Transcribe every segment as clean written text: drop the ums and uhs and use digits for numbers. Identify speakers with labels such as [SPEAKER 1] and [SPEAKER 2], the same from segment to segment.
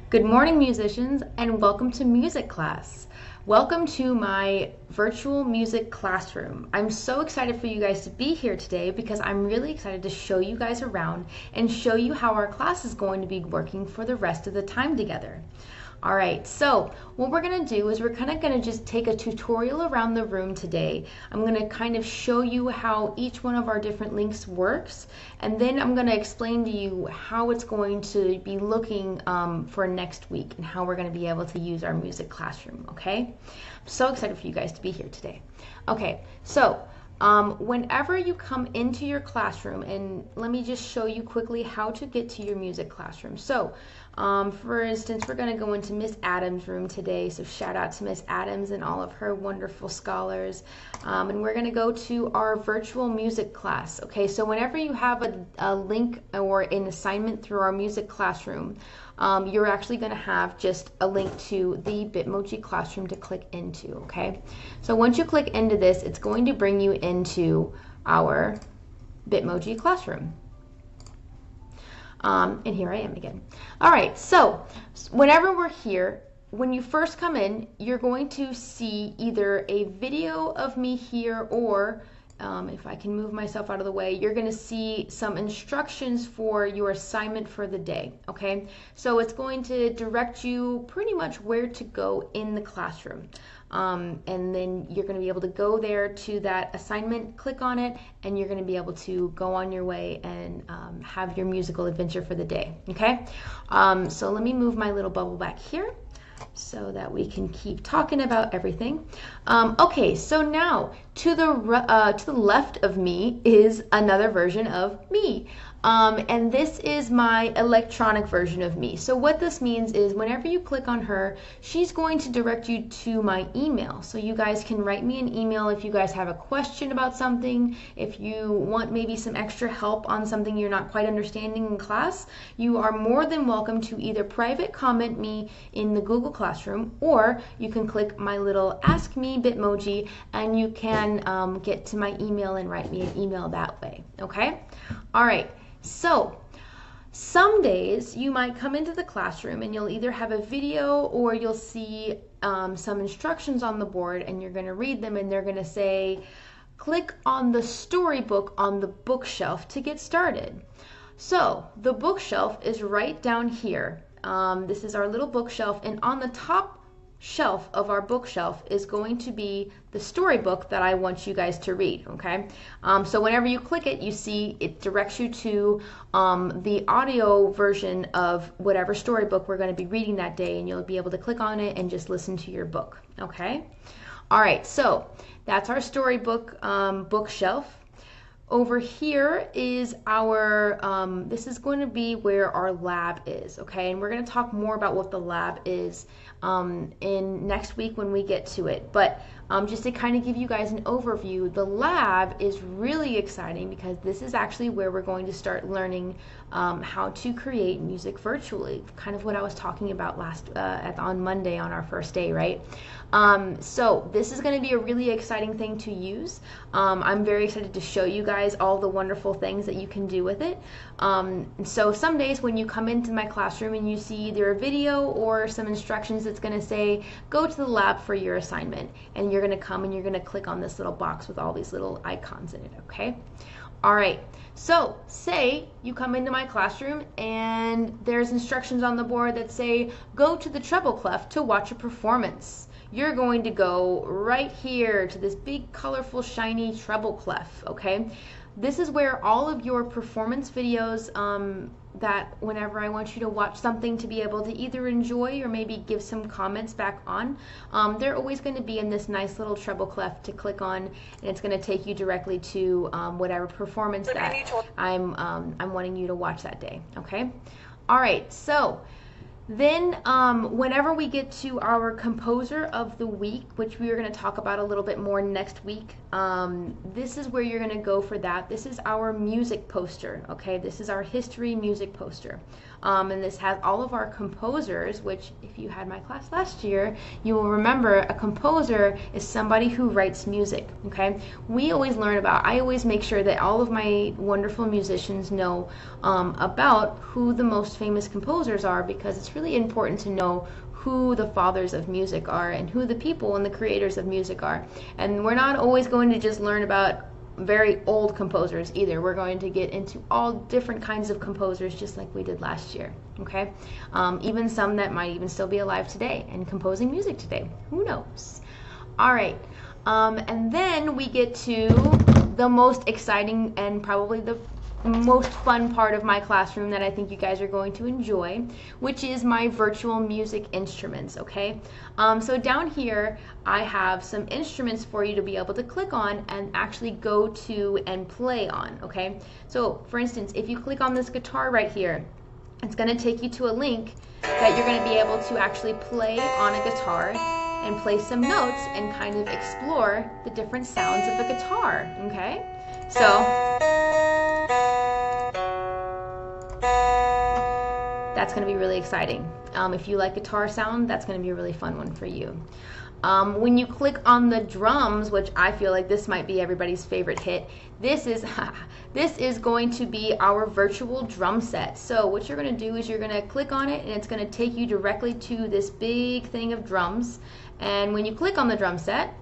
[SPEAKER 1] Good morning, musicians, and welcome to music class. Welcome to my virtual music classroom. I'm so excited for you guys to be here today because I'm really excited to show you guys around and show you how our class is going to be working for the rest of the time together. All right, so what we're gonna do is we're kind of gonna just take a tutorial around the room today. I'm gonna kind of show you how each one of our different links works, and then I'm gonna explain to you how it's going to be looking for next week and how we're gonna be able to use our music classroom, okay? I'm so excited for you guys to be here today. Okay, so whenever you come into your classroom, and let me just show you quickly how to get to your music classroom. So, for instance, we're going to go into Miss Adams' room today, so shout out to Miss Adams and all of her wonderful scholars. And we're going to go to our virtual music class. Okay, so whenever you have a link or an assignment through our music classroom, you're actually going to have just a link to the Bitmoji classroom to click into, okay? So once you click into this, it's going to bring you into our Bitmoji classroom. And here I am again. All right, so whenever we're here, when you first come in, you're going to see either a video of me here or if I can move myself out of the way, you're going to see some instructions for your assignment for the day, okay? So it's going to direct you pretty much where to go in the classroom. And then you're going to be able to go there to that assignment, click on it, and you're going to be able to go on your way and have your musical adventure for the day, okay? So let me move my little bubble back here so that we can keep talking about everything. Okay, so now to the left of me is another version of me. And this is my electronic version of me. So what this means is whenever you click on her, she's going to direct you to my email. So you guys can write me an email if you guys have a question about something, if you want maybe some extra help on something you're not quite understanding in class, you are more than welcome to either private comment me in the Google Classroom, or you can click my little Ask Me Bitmoji and you can get to my email and write me an email that way, okay? All right. So some days you might come into the classroom and you'll either have a video or you'll see some instructions on the board, and you're going to read them, and they're going to say, click on the storybook on the bookshelf to get started. So the bookshelf is right down here. This is our little bookshelf, and on the top shelf of our bookshelf is going to be the storybook that I want you guys to read, okay? So whenever you click it, you see it directs you to the audio version of whatever storybook we're going to be reading that day, and you'll be able to click on it and just listen to your book, okay? All right, so that's our storybook bookshelf. Over here is our, this is going to be where our lab is, okay? And we're going to talk more about what the lab is in next week when we get to it. But just to kind of give you guys an overview, the lab is really exciting because this is actually where we're going to start learning how to create music virtually, kind of what I was talking about on Monday on our first day, right? So this is going to be a really exciting thing to use. I'm very excited to show you guys all the wonderful things that you can do with it. So some days when you come into my classroom and you see either a video or some instructions that's going to say, go to the lab for your assignment, and you're going to come and you're going to click on this little box with all these little icons in it, okay? All right, so say you come into my classroom and there's instructions on the board that say, go to the Treble Clef to watch a performance. You're going to go right here to this big, colorful, shiny Treble Clef, okay? This is where all of your performance videos that whenever I want you to watch something to be able to either enjoy or maybe give some comments back on, they're always going to be in this nice little Treble Clef to click on, and it's going to take you directly to whatever performance that I'm wanting you to watch that day, okay? All right, so then whenever we get to our composer of the week, which we are going to talk about a little bit more next week, this is where you're going to go for that. This is our music poster, okay? This is our history music poster. and this has all of our composers, which if you had my class last year, you will remember a composer is somebody who writes music, okay? We always learn about, I always make sure that all of my wonderful musicians know about who the most famous composers are, because it's really important to know who the fathers of music are and who the people and the creators of music are. And we're not always going to just learn about very old composers either. We're going to get into all different kinds of composers, just like we did last year, okay? Even some that might even still be alive today and composing music today. Who knows? All right, and then we get to the most exciting and probably the most fun part of my classroom that I think you guys are going to enjoy, which is my virtual music instruments, okay? So down here I have some instruments for you to be able to click on and actually go to and play on, okay? So for instance, if you click on this guitar right here, it's going to take you to a link that you're going to be able to actually play on a guitar and play some notes and kind of explore the different sounds of the guitar, okay? So that's going to be really exciting. If you like guitar sound, that's going to be a really fun one for you. When you click on the drums, which I feel like this might be everybody's favorite hit, this is going to be our virtual drum set. So what you're going to do is you're going to click on it and it's going to take you directly to this big thing of drums. And when you click on the drum set,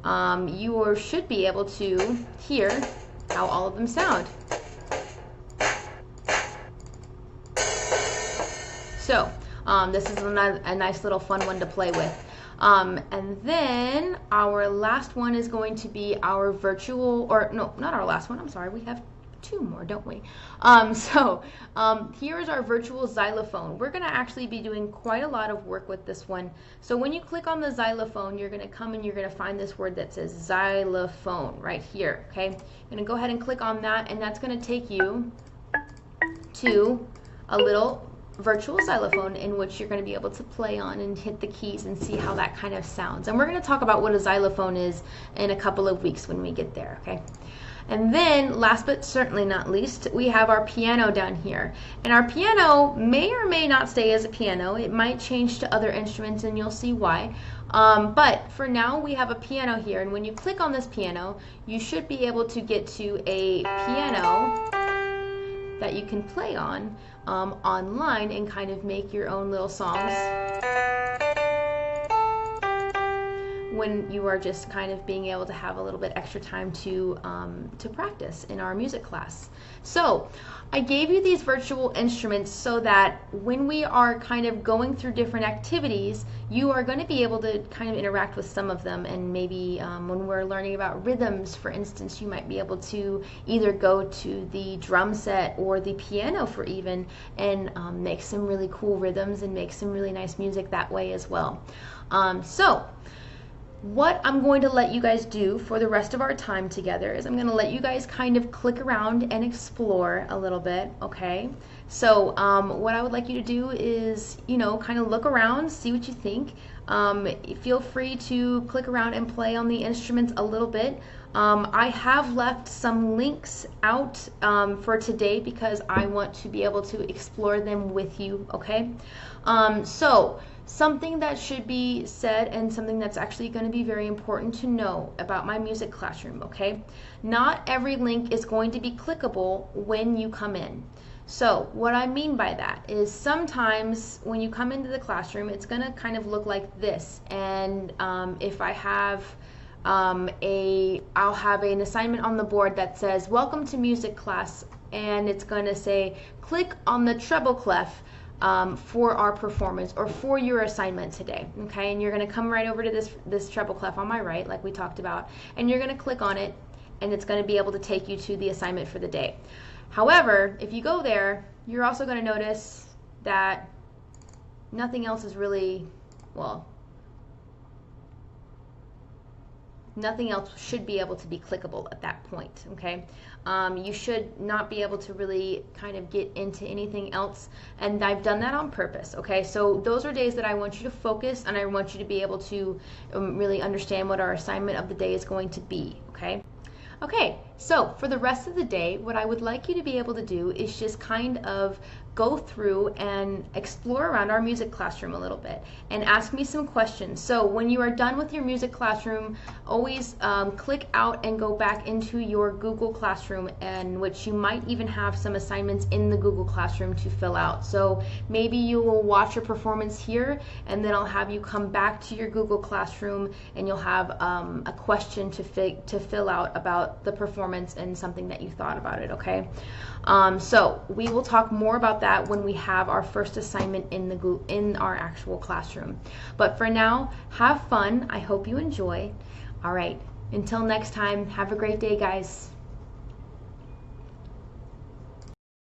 [SPEAKER 1] you should be able to hear how all of them sound. So this is a nice little fun one to play with. And then our last one is going to be our virtual, or no, not our last one, I'm sorry, we have two more, don't we? Here is our virtual xylophone. We're going to actually be doing quite a lot of work with this one. So when you click on the xylophone, you're going to come and you're going to find this word that says xylophone right here, okay? You're going to go ahead and click on that, and that's going to take you to a little virtual xylophone in which you're going to be able to play on and hit the keys and see how that kind of sounds. And we're going to talk about what a xylophone is in a couple of weeks when we get there, okay? And then last but certainly not least, we have our piano down here. And our piano may or may not stay as a piano. It might change to other instruments and you'll see why. But for now we have a piano here, and when you click on this piano, you should be able to get to a piano that you can play on online and kind of make your own little songs when you are just kind of being able to have a little bit extra time to practice in our music class. So I gave you these virtual instruments so that when we are kind of going through different activities, you are going to be able to kind of interact with some of them. And maybe when we're learning about rhythms, for instance, you might be able to either go to the drum set or the piano for even and make some really cool rhythms and make some really nice music that way as well. So what I'm going to let you guys do for the rest of our time together is I'm going to let you guys kind of click around and explore a little bit, okay? So what I would like you to do is, you know, kind of look around, see what you think. Feel free to click around and play on the instruments a little bit. I have left some links out for today because I want to be able to explore them with you, okay? So something that should be said and something that's actually going to be very important to know about my music classroom, okay? Not every link is going to be clickable when you come in. So what I mean by that is sometimes when you come into the classroom, it's going to kind of look like this. And if I have I'll have an assignment on the board that says, welcome to music class, and it's going to say, click on the treble clef for our performance or for your assignment today, okay? And you're going to come right over to this treble clef on my right, like we talked about, and you're going to click on it, and it's going to be able to take you to the assignment for the day. However, if you go there, you're also going to notice that nothing else is really, well, nothing else should be able to be clickable at that point, okay? You should not be able to really kind of get into anything else, and I've done that on purpose, okay? So those are days that I want you to focus, and I want you to be able to really understand what our assignment of the day is going to be, okay? Okay, so for the rest of the day, what I would like you to be able to do is just kind of go through and explore around our music classroom a little bit and ask me some questions. So when you are done with your music classroom, always click out and go back into your Google Classroom, in which you might even have some assignments in the Google Classroom to fill out. So maybe you will watch a performance here, and then I'll have you come back to your Google Classroom and you'll have a question to fill out about the performance and something that you thought about it, okay? So we will talk more about that when we have our first assignment in our actual classroom. But for now, have fun. I hope you enjoy. All right, until next time, have a great day, guys.